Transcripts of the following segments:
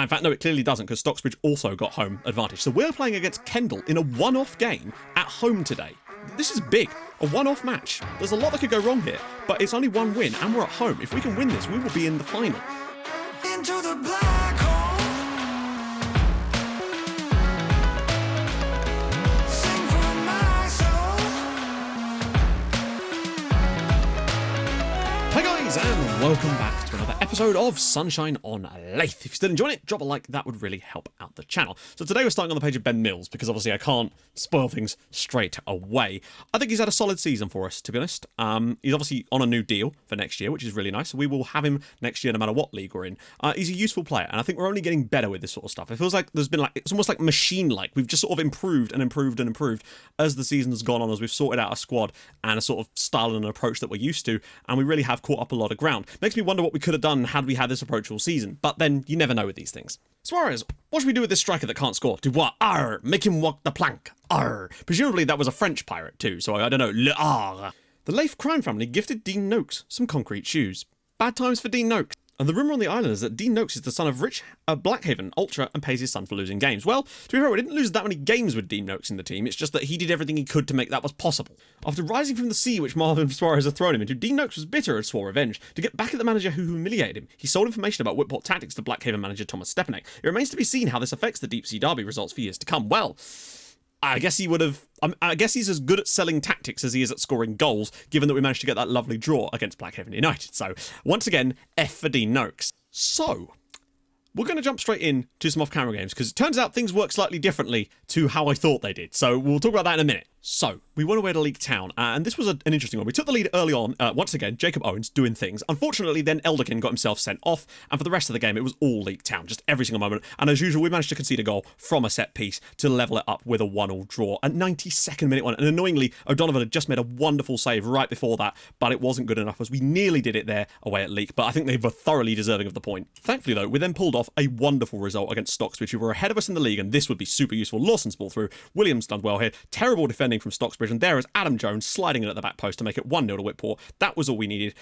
In fact, no, it clearly doesn't, because Stocksbridge also got home advantage. So we're playing against Kendal in a one-off game at home today. This is big, a one-off match. There's a lot that could go wrong here, but it's only one win, and we're at home. If we can win this, we will be in the final. Into the black hole. Sing for my soul. Hi guys, and welcome back to another episode of Sunshine on Leyth. If you're still enjoying it, drop a like, that would really help out the channel. So today we're starting on the page of Ben Mills, because obviously I can't spoil things straight away. I think he's had a solid season for us, to be honest. He's obviously on a new deal for next year, which is really nice. We will have him next year no matter what league we're in. He's a useful player, and I think we're only getting better with this sort of stuff. It feels like there's been it's almost like machine-like. We've just sort of improved and improved and improved as the season has gone on, as we've sorted out a squad and a sort of style and an approach that we're used to, and we really have caught up a lot of ground. Makes me wonder what we could have done had we had this approach all season, but then you never know with these things. Suarez, what should we do with this striker that can't score? Do what? Arr! Make him walk the plank. Arr! Presumably that was a French pirate too, so I don't know. Le Arr! The Leyth crime family gifted Dean Noakes some concrete shoes. Bad times for Dean Noakes. And the rumour on the island is that Dean Noakes is the son of Rich Blackhaven, ultra, and pays his son for losing games. Well, to be fair, we didn't lose that many games with Dean Noakes in the team. It's just that he did everything he could to make that was possible. After rising from the sea which Marvin Suarez had thrown him into, Dean Noakes was bitter and swore revenge. To get back at the manager who humiliated him, he sold information about Whitport tactics to Blackhaven manager Thomas Stepanek. It remains to be seen how this affects the Deep Sea Derby results for years to come. Well, I guess he would have. I guess he's as good at selling tactics as he is at scoring goals, given that we managed to get that lovely draw against Blackhaven United. So, once again, F for Dean Noakes. So, we're going to jump straight in to some off-camera games, because it turns out things work slightly differently to how I thought they did. So, we'll talk about that in a minute. So, we went away to League Town, and this was an interesting one. We took the lead early on, once again, Jacob Owens doing things. Unfortunately, then Elderkin got himself sent off, and for the rest of the game, it was all League Town, just every single moment. And as usual, we managed to concede a goal from a set piece to level it up with a 1-1 draw. At 92nd minute one, and annoyingly, O'Donovan had just made a wonderful save right before that, but it wasn't good enough, as we nearly did it there away at Leek, but I think they were thoroughly deserving of the point. Thankfully, though, we then pulled off a wonderful result against Stocksbridge, who were ahead of us in the league, and this would be super useful. Lawson's ball through, Williams done well here, terrible defending from Stocksbridge, and there is Adam Jones sliding in at the back post to make it 1-0 to Whitport. That was all we needed.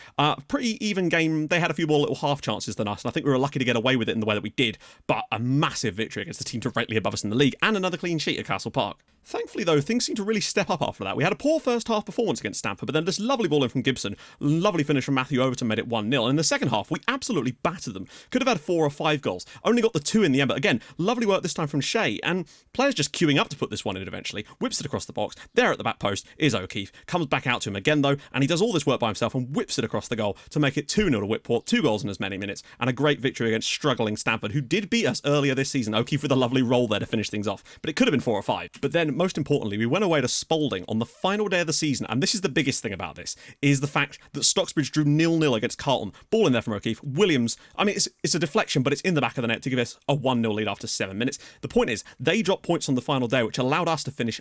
Pretty even game. They had a few more little half chances than us, and I think we were lucky to get away with it in the way that we did, but a massive victory against the team directly above us in the league, and another clean sheet at Castle Park. Thankfully, though, things seemed to really step up after that. We had a poor first half performance against Stamford, but then this lovely ball in from Gibson, lovely finish from Matthew Overton made it 1-0. And in the second half, we absolutely battered them. Could have had 4 or 5 goals. Only got the 2 in the end, but again, lovely work this time from Shea, and players just queuing up to put this one in eventually. Whips it across the box. There at the back post is O'Keefe. Comes back out to him again, though, and he does all this work by himself and whips it across the goal to make it 2-0 to Whitport. 2 goals in as many minutes, and a great victory against struggling Stamford, who did beat us earlier this season. O'Keefe with a lovely roll there to finish things off, but it could have been 4 or 5. But then, most importantly, we went away to Spalding on the final day of the season, and this is the biggest thing about this, is the fact that Stocksbridge drew 0-0 against Carlton. Ball in there from O'Keefe. Williams, I mean, it's a deflection, but it's in the back of the net to give us a 1-0 lead after 7 minutes. The point is, they dropped points on the final day, which allowed us to finish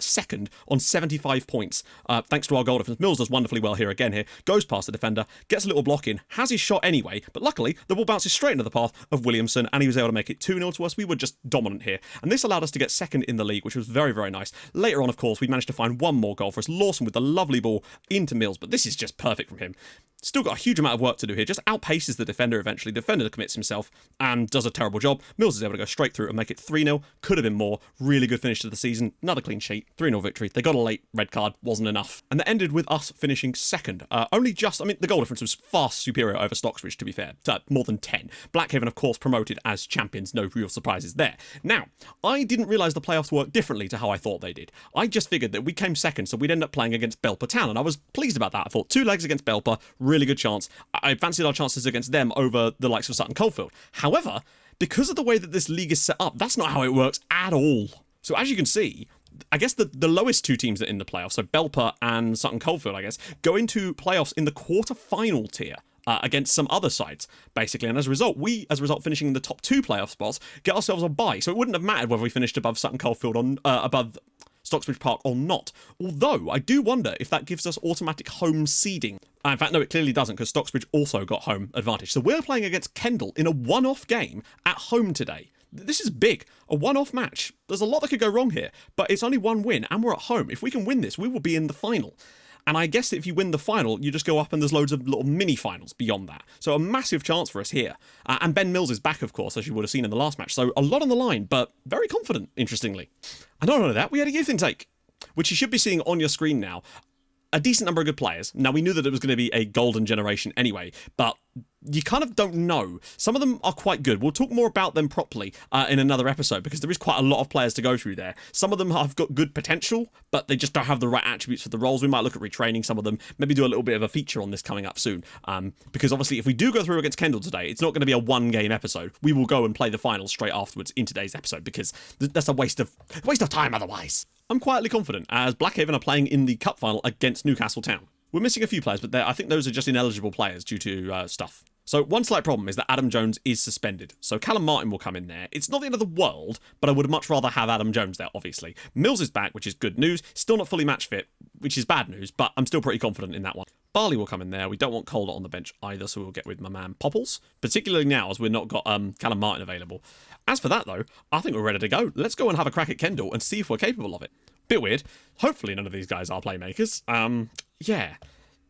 second on 75 points, thanks to our goal difference. Mills does wonderfully well here again, goes past the defender, gets a little block in, has his shot anyway, but luckily the ball bounces straight into the path of Williamson, and he was able to make it 2-0 to us. We were just dominant here, and this allowed us to get second in the league, which was very, very nice. Later on, of course, we managed to find one more goal for us. Lawson with the lovely ball into Mills, but this is just perfect from him. Still got a huge amount of work to do here, just outpaces the defender eventually. The defender commits himself and does a terrible job. Mills is able to go straight through and make it 3-0. Could have been more. Really good finish to the season. Another clean sheet. 3-0 victory. They got a late red card. Wasn't enough. And that ended with us finishing second. Only just, I mean, the goal difference was far superior over Stocksbridge, to be fair. More than 10. Blackhaven, of course, promoted as champions. No real surprises there. Now, I didn't realise the playoffs worked differently to how I thought they did. I just figured that we came second, so we'd end up playing against Belper Town, and I was pleased about that. I thought 2 legs against Belper, really good chance. I fancied our chances against them over the likes of Sutton Coldfield. However, because of the way that this league is set up, that's not how it works at all. So as you can see, I guess the lowest 2 teams that are in the playoffs, so Belper and Sutton Coldfield, I guess, go into playoffs in the quarter-final tier. Against some other sides, basically, and as a result, finishing in the top 2 playoff spots, get ourselves a bye. So it wouldn't have mattered whether we finished above Sutton Coldfield or above Stocksbridge Park or not. Although, I do wonder if that gives us automatic home seeding. In fact, no, it clearly doesn't, because Stocksbridge also got home advantage. So we're playing against Kendal in a one-off game at home today. This is big, a one-off match. There's a lot that could go wrong here, but it's only one win, and we're at home. If we can win this, we will be in the final. And I guess if you win the final, you just go up and there's loads of little mini-finals beyond that. So a massive chance for us here. And Ben Mills is back, of course, as you would have seen in the last match. So a lot on the line, but very confident, interestingly. And not only that, we had a youth intake, which you should be seeing on your screen now. A decent number of good players. Now, we knew that it was going to be a golden generation anyway, but you kind of don't know. Some of them are quite good. We'll talk more about them properly in another episode, because there is quite a lot of players to go through there. Some of them have got good potential, but they just don't have the right attributes for the roles. We might look at retraining some of them, maybe do a little bit of a feature on this coming up soon. Because obviously, if we do go through against Kendall today, it's not going to be a one-game episode. We will go and play the finals straight afterwards in today's episode, because that's a waste of time otherwise. I'm quietly confident, as Blackhaven are playing in the cup final against Newcastle Town. We're missing a few players, but I think those are just ineligible players due to stuff. So one slight problem is that Adam Jones is suspended. So Callum Martin will come in there. It's not the end of the world, but I would much rather have Adam Jones there, obviously. Mills is back, which is good news. Still not fully match fit, which is bad news, but I'm still pretty confident in that one. Barley will come in there. We don't want Calder on the bench either, so we'll get with my man Popples, particularly now as we've not got Callum Martin available. As for that, though, I think we're ready to go. Let's go and have a crack at Kendall and see if we're capable of it. Bit weird. Hopefully none of these guys are playmakers. Yeah.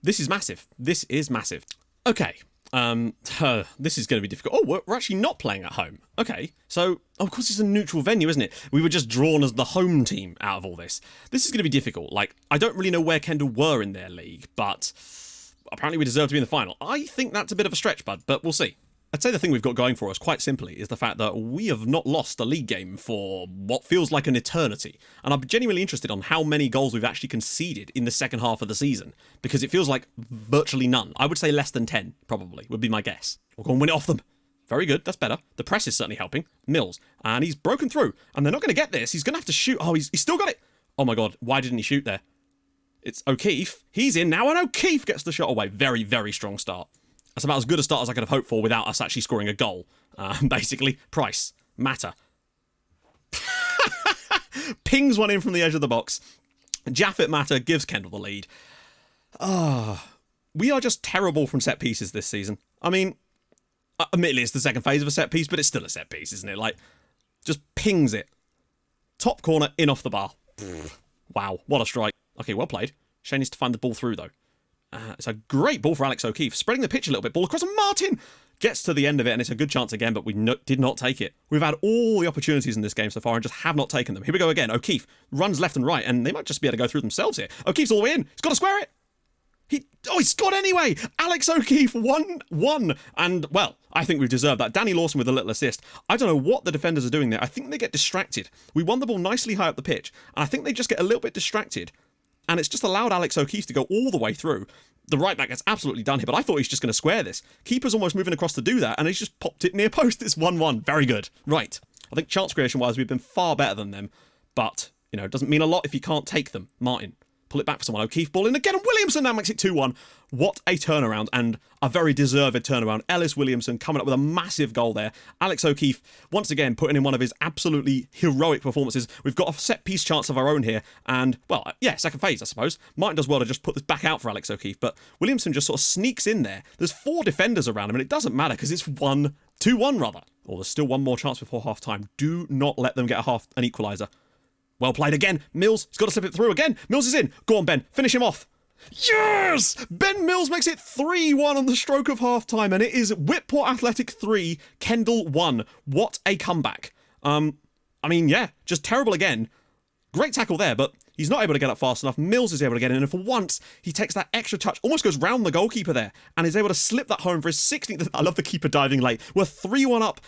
This is massive. This is massive. Okay. This is going to be difficult. Oh, we're actually not playing at home. Okay. So, of course, it's a neutral venue, isn't it? We were just drawn as the home team out of all this. This is going to be difficult. Like, I don't really know where Kendall were in their league, but apparently we deserve to be in the final. I think that's a bit of a stretch, bud, but we'll see. I'd say the thing we've got going for us, quite simply, is the fact that we have not lost a league game for what feels like an eternity. And I'm genuinely interested on how many goals we've actually conceded in the second half of the season, because it feels like virtually none. I would say less than 10, probably, would be my guess. We'll go and win it off them. Very good, that's better. The press is certainly helping. Mills. And he's broken through. And they're not going to get this. He's going to have to shoot. Oh, he's still got it. Oh my god, why didn't he shoot there? It's O'Keefe. He's in now, and O'Keefe gets the shot away. Very, very strong start. That's about as good a start as I could have hoped for without us actually scoring a goal. Basically, Price, Matter. Pings one in from the edge of the box. Jaffet Matter gives Kendall the lead. We are just terrible from set pieces this season. I mean, admittedly, it's the second phase of a set piece, but it's still a set piece, isn't it? Like, just pings it. Top corner, in off the bar. Wow, what a strike. Okay, well played. Shane needs to find the ball through, though. It's a great ball for Alex O'Keefe. Spreading the pitch a little bit. Ball across, and Martin gets to the end of it, and it's a good chance again, but we did not take it. We've had all the opportunities in this game so far and just have not taken them. Here we go again. O'Keefe runs left and right, and they might just be able to go through themselves here. O'Keefe's all the way in. He's got to square it. He scored anyway. Alex O'Keefe won. And, well, I think we've deserved that. Danny Lawson with a little assist. I don't know what the defenders are doing there. I think they get distracted. We won the ball nicely high up the pitch, and I think they just get a little bit distracted. And it's just allowed Alex O'Keefe to go all the way through. The right back gets absolutely done here, but I thought he's just going to square this. Keeper's almost moving across to do that, and he's just popped it near post. It's 1-1. Very good. Right. I think chance creation-wise, we've been far better than them, but, you know, it doesn't mean a lot if you can't take them. Martin, pull it back for someone. O'Keefe ball in again, and Williamson now makes it 2-1. What a turnaround, and a very deserved turnaround. Ellis Williamson coming up with a massive goal there. Alex O'Keefe, once again, putting in one of his absolutely heroic performances. We've got a set-piece chance of our own here, and, well, yeah, second phase, I suppose. Martin does well to just put this back out for Alex O'Keefe, but Williamson just sort of sneaks in there. There's 4 defenders around him, and it doesn't matter, because it's 2-1, rather. Or there's still one more chance before half-time. Do not let them get an equaliser. Well played again. Mills, he's got to slip it through again. Mills is in. Go on, Ben. Finish him off. Yes! Ben Mills makes it 3-1 on the stroke of half-time, and it is Whitport Athletic 3, Kendall 1. What a comeback. I mean, yeah, just terrible again. Great tackle there, but he's not able to get up fast enough. Mills is able to get in, and for once, he takes that extra touch, almost goes round the goalkeeper there, and is able to slip that home for his 16th. I love the keeper diving late. We're 3-1 up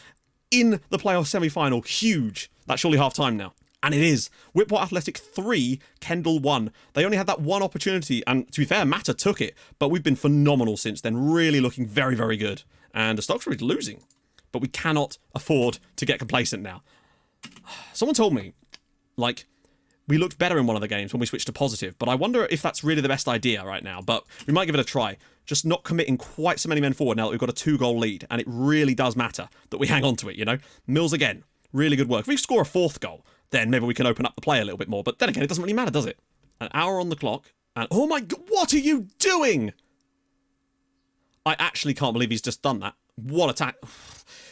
in the playoff semi-final. Huge. That's surely half-time now. And it is. Whitport Athletic 3, Kendall 1. They only had that one opportunity, and to be fair, Matter took it, but we've been phenomenal since then, really looking very, very good. And the Stock's really losing, but we cannot afford to get complacent now. Someone told me, like, we looked better in one of the games when we switched to positive, but I wonder if that's really the best idea right now, but we might give it a try. Just not committing quite so many men forward now that we've got a 2-goal lead, and it really does matter that we hang on to it, you know? Mills again, really good work. If we score a 4th goal, then maybe we can open up the play a little bit more. But then again, it doesn't really matter, does it? An hour on the clock, and oh my god, what are you doing? I actually can't believe he's just done that. What attack.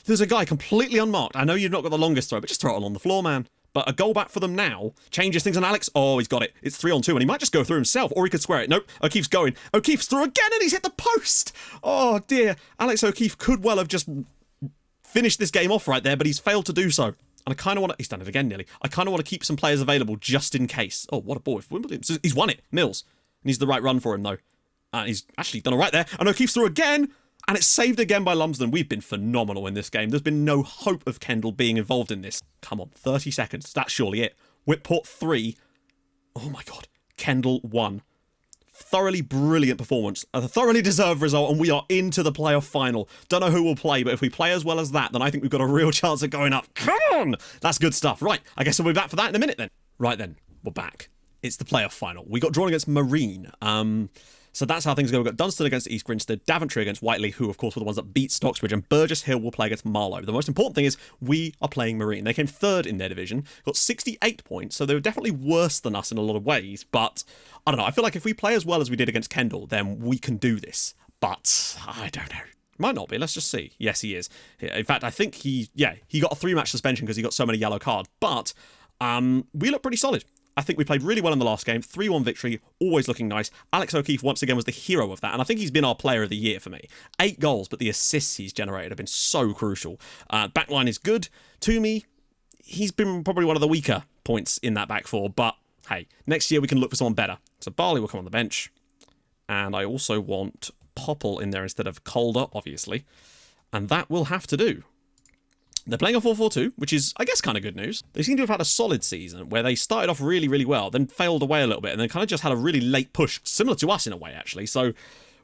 There's a guy completely unmarked. I know you've not got the longest throw, but just throw it on the floor, man. But a goal back for them now changes things on Alex. Oh, he's got it. It's 3-on-2, and he might just go through himself, or he could square it. Nope, O'Keefe's going. O'Keefe's through again, and he's hit the post. Oh, dear. Alex O'Keefe could well have just finished this game off right there, but he's failed to do so. And I kind of want to... He's done it again, nearly. I kind of want to keep some players available just in case. Oh, what a ball. He's won it. Mills. Needs the right run for him, though. He's actually done all right there. And O'Keefe's through again. And it's saved again by Lumsden. We've been phenomenal in this game. There's been no hope of Kendall being involved in this. Come on, 30 seconds. That's surely it. Whitport 3. Oh my God. Kendall 1. Thoroughly brilliant performance. A thoroughly deserved result, and we are into the playoff final. Don't know who will play, but if we play as well as that, then I think we've got a real chance of going up. Come on! That's good stuff. Right, I guess we'll be back for that in a minute then. Right then, we're back. It's the playoff final. We got drawn against Marine. So that's how things go. We've got Dunstan against East Grinstead, Daventry against Whiteley, who of course were the ones that beat Stocksbridge, and Burgess Hill will play against Marlow. The most important thing is we are playing Marine. They came third in their division, got 68 points, so they were definitely worse than us in a lot of ways, but I don't know. I feel like if we play as well as we did against Kendall, then we can do this, but I don't know. Might not be. Let's just see. Yes, he is. In fact, I think he got a 3-match suspension because he got so many yellow cards, but we look pretty solid. I think we played really well in the last game. 3-1 victory, always looking nice. Alex O'Keefe once again was the hero of that, and I think he's been our player of the year for me. 8 goals, but the assists he's generated have been so crucial. Backline is good. Toomey, he's been probably one of the weaker points in that back four, but hey, next year we can look for someone better. So Barley will come on the bench, and I also want Popple in there instead of Calder, obviously, and that will have to do. They're playing a 4-4-2, which is, I guess, kind of good news. They seem to have had a solid season where they started off really, really well, then failed away a little bit, and then kind of just had a really late push, similar to us in a way, actually. So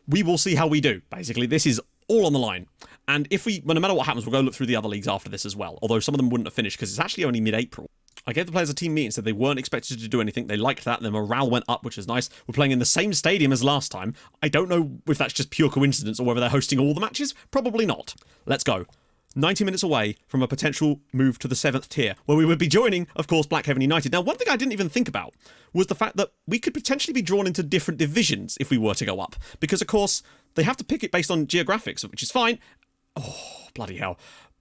we will see how we do. Basically, this is all on the line. And if we, well, no matter what happens, we'll go look through the other leagues after this as well, although some of them wouldn't have finished because it's actually only mid-April. I gave the players a team meeting, said they weren't expected to do anything. They liked that. Their morale went up, which is nice. We're playing in the same stadium as last time. I don't know if that's just pure coincidence or whether they're hosting all the matches. Probably not. Let's go. 90 minutes away from a potential move to the 7th tier, where we would be joining, of course, Blackhaven United. Now, one thing I didn't even think about was the fact that we could potentially be drawn into different divisions if we were to go up. Because, of course, they have to pick it based on geographics, which is fine. Oh, bloody hell.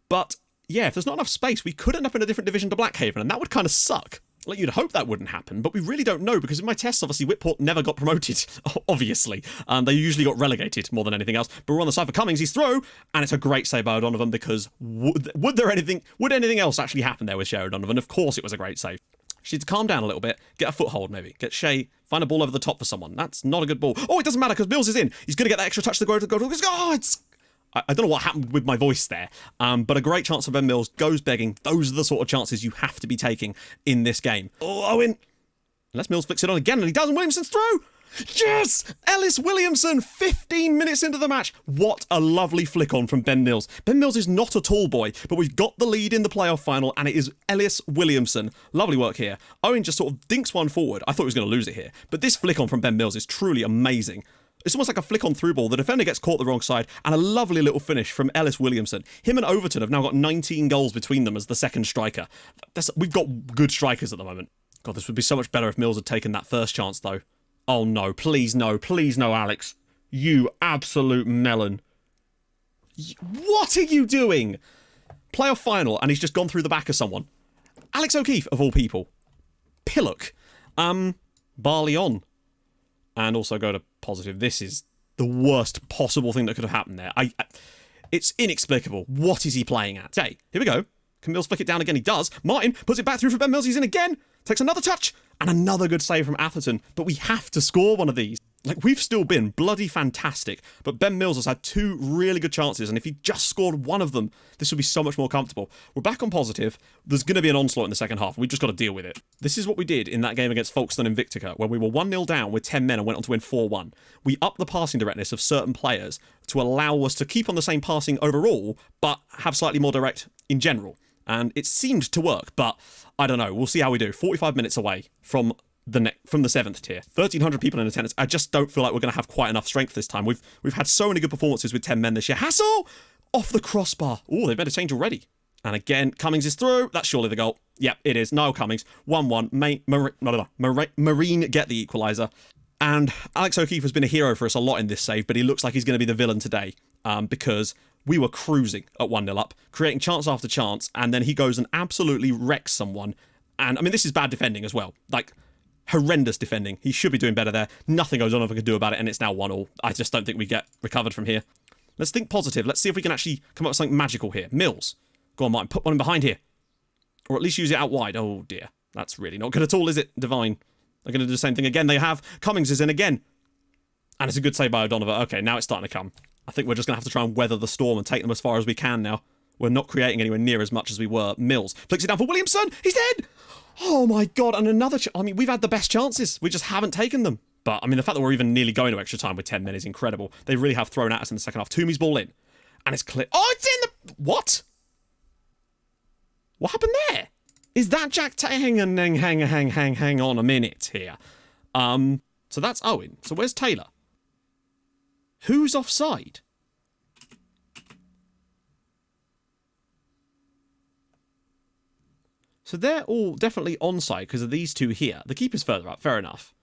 But, yeah, if there's not enough space, we could end up in a different division to Blackhaven, and that would kind of suck. Like, you'd hope that wouldn't happen, but we really don't know, because in my tests, obviously, Whitport never got promoted, obviously. They usually got relegated more than anything else. But we're on the side for Cummings, he's through, and it's a great save by O'Donovan, because would anything else actually happen there with Shea O'Donovan? Of course it was a great save. She needs to calm down a little bit, get a foothold maybe, get Shea, find a ball over the top for someone. That's not a good ball. Oh, it doesn't matter, because Mills is in. He's going to get that extra touch to go to the goal. Oh, it's... I don't know what happened with my voice there, but a great chance for Ben Mills, goes begging. Those are the sort of chances you have to be taking in this game. Oh, Owen! Unless Mills flicks it on again, and he does, and Williamson's through! Yes! Ellis Williamson, 15 minutes into the match. What a lovely flick on from Ben Mills. Ben Mills is not a tall boy, but we've got the lead in the playoff final, and it is Ellis Williamson. Lovely work here. Owen just sort of dinks one forward. I thought he was going to lose it here, but this flick on from Ben Mills is truly amazing. It's almost like a flick on through ball. The defender gets caught the wrong side, and a lovely little finish from Ellis Williamson. Him and Overton have now got 19 goals between them as the second striker. We've got good strikers at the moment. God, this would be so much better if Mills had taken that first chance, though. Oh no, please no, Alex. You absolute melon. What are you doing? Playoff final, and he's just gone through the back of someone. Alex O'Keefe, of all people. Pillock. Barley on. And also go to positive. This is the worst possible thing that could have happened there. It's inexplicable. What is he playing at? Hey, here we go. Can Mills flick it down again? He does. Martin puts it back through for Ben Mills. He's in again. Takes another touch. And another good save from Atherton. But we have to score one of these. Like, we've still been bloody fantastic. But Ben Mills has had 2 really good chances. And if he just scored one of them, this would be so much more comfortable. We're back on positive. There's going to be an onslaught in the second half. We've just got to deal with it. This is what we did in that game against Folkestone and Victica, where we were 1-0 down with 10 men and went on to win 4-1. We upped the passing directness of certain players to allow us to keep on the same passing overall, but have slightly more direct in general. And it seemed to work, but I don't know. We'll see how we do. 45 minutes away from the 7th tier. 1,300 people in attendance. I just don't feel like we're going to have quite enough strength this time. We've had so many good performances with 10 men this year. Hassel! Off the crossbar. Oh, they've made a change already. And again, Cummings is through. That's surely the goal. Yep, it is. No Cummings. 1-1. Marine get the equaliser. And Alex O'Keefe has been a hero for us a lot in this save, but he looks like he's going to be the villain today because we were cruising at 1-0 up, creating chance after chance, and then he goes and absolutely wrecks someone And I mean, this is bad defending as well. Like, horrendous defending. He should be doing better there. Nothing O'Donovan can do about it, and it's now 1-1. I just don't think we get recovered from here. Let's think positive. Let's see if we can actually come up with something magical here. Mills. Go on, Martin. Put one in behind here. Or at least use it out wide. Oh, dear. That's really not good at all, is it? Divine. They're going to do the same thing again. They have. Cummings is in again. And it's a good save by O'Donovan. Okay, now it's starting to come. I think we're just going to have to try and weather the storm and take them as far as we can now. We're not creating anywhere near as much as we were. Mills flicks it down for Williamson. He's dead. Oh, my God. And another... I mean, we've had the best chances. We just haven't taken them. But, I mean, the fact that we're even nearly going to extra time with 10 men is incredible. They really have thrown at us in the second half. Toomey's ball in. And it's clear. Oh, it's in the... What? What happened there? Is that Jack... Hang on a minute here. So that's Owen. So where's Taylor? Who's offside? So they're all definitely onside because of these two here. The keeper's further up. Fair enough.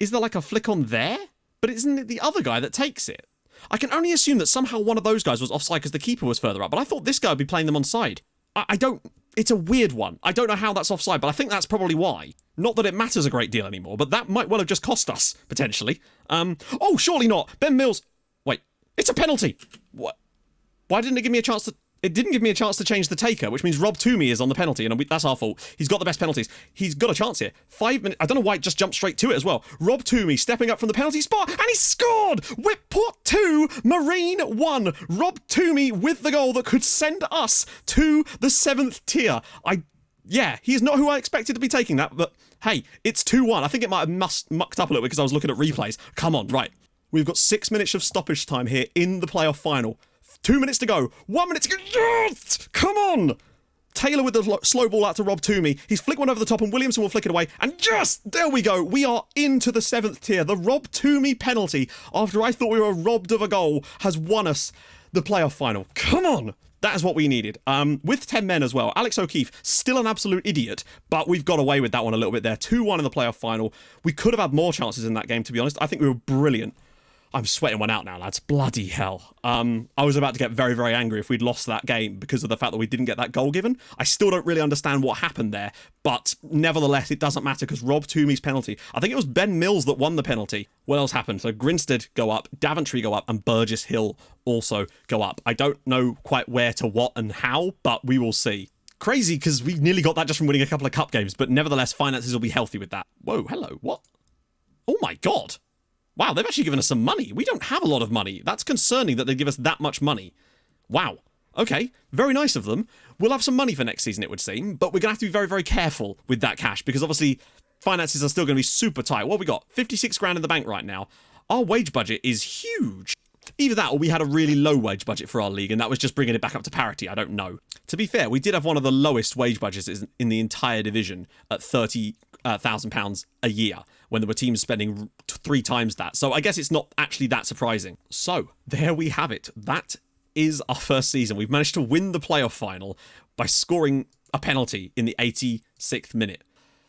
Is there like a flick on there? But isn't it the other guy that takes it? I can only assume that somehow one of those guys was offside because the keeper was further up. But I thought this guy would be playing them onside. I don't... It's a weird one. I don't know how that's offside, but I think that's probably why. Not that it matters a great deal anymore, but that might well have just cost us, potentially. Oh, surely not. Ben Mills... Wait. It's a penalty. What? Why didn't it give me a chance to... It didn't give me a chance to change the taker, which means Rob Toomey is on the penalty, and that's our fault. He's got the best penalties. He's got a chance here. 5 minutes... I don't know why it just jumped straight to it as well. Rob Toomey stepping up from the penalty spot, and he scored! Whitport 2, Marine 1. Rob Toomey with the goal that could send us to the 7th tier. Yeah, he's not who I expected to be taking that, but hey, it's 2-1. I think it might have mucked up a little bit because I was looking at replays. Come on, right. We've got 6 minutes of stoppage time here in the playoff final. 2 minutes to go. 1 minute to go. Yes! Come on! Taylor with the slow ball out to Rob Toomey. He's flicked one over the top and Williamson will flick it away. And just there we go. We are into the 7th tier. The Rob Toomey penalty, after I thought we were robbed of a goal, has won us the playoff final. Come on! That is what we needed. With 10 men as well. Alex O'Keefe, still an absolute idiot, but we've got away with that one a little bit there. 2-1 in the playoff final. We could have had more chances in that game, to be honest. I think we were brilliant. I'm sweating one out now, lads. Bloody hell. I was about to get very, very angry if we'd lost that game because of the fact that we didn't get that goal given. I still don't really understand what happened there, but nevertheless, it doesn't matter because Rob Toomey's penalty. I think it was Ben Mills that won the penalty. What else happened? So Grinstead go up, Daventry go up, and Burgess Hill also go up. I don't know quite where to what and how, but we will see. Crazy because we nearly got that just from winning a couple of cup games, but nevertheless, finances will be healthy with that. Whoa, hello, what? Oh my God. Wow, they've actually given us some money. We don't have a lot of money. That's concerning that they give us that much money. Wow. Okay, very nice of them. We'll have some money for next season, it would seem, but we're going to have to be very, very careful with that cash because obviously finances are still going to be super tight. What have we got? 56 grand in the bank right now. Our wage budget is huge. Either that or we had a really low wage budget for our league and that was just bringing it back up to parity. I don't know. To be fair, we did have one of the lowest wage budgets in the entire division at £30,000 a year when there were teams spending 3 times that. So I guess it's not actually that surprising. So there we have it. That is our first season. We've managed to win the playoff final by scoring a penalty in the 86th minute.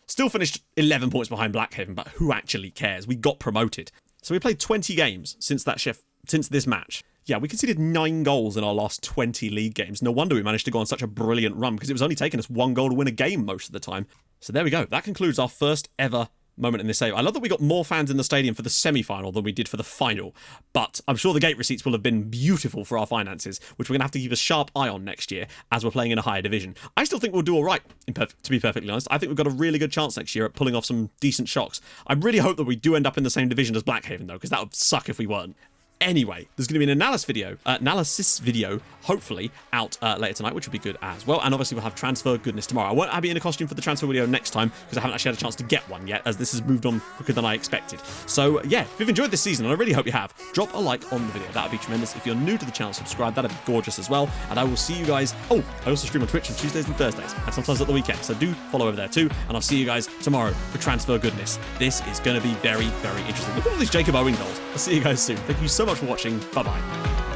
Still finished 11 points behind Blackhaven, but who actually cares? We got promoted. So we played 20 games since this match. Yeah, we conceded 9 goals in our last 20 league games. No wonder we managed to go on such a brilliant run because it was only taking us 1 goal to win a game most of the time. So there we go. That concludes our first ever moment in this save. I love that we got more fans in the stadium for the semi-final than we did for the final, but I'm sure the gate receipts will have been beautiful for our finances, which we're going to have to keep a sharp eye on next year as we're playing in a higher division. I still think we'll do all right, to be perfectly honest. I think we've got a really good chance next year at pulling off some decent shocks. I really hope that we do end up in the same division as Blackhaven, though, because that would suck if we weren't. Anyway, there's going to be an analysis video, hopefully, out later tonight, which will be good as well. And obviously, we'll have transfer goodness tomorrow. I won't be in a costume for the transfer video next time because I haven't actually had a chance to get one yet, as this has moved on quicker than I expected. So, yeah, if you've enjoyed this season, and I really hope you have, drop a like on the video. That would be tremendous. If you're new to the channel, subscribe. That would be gorgeous as well. And I will see you guys. Oh, I also stream on Twitch on Tuesdays and Thursdays, and sometimes at the weekend. So do follow over there too. And I'll see you guys tomorrow for transfer goodness. This is going to be very, very interesting. Look at all these Jacob Owen goals. I'll see you guys soon. Thank you so much for watching. Bye-bye.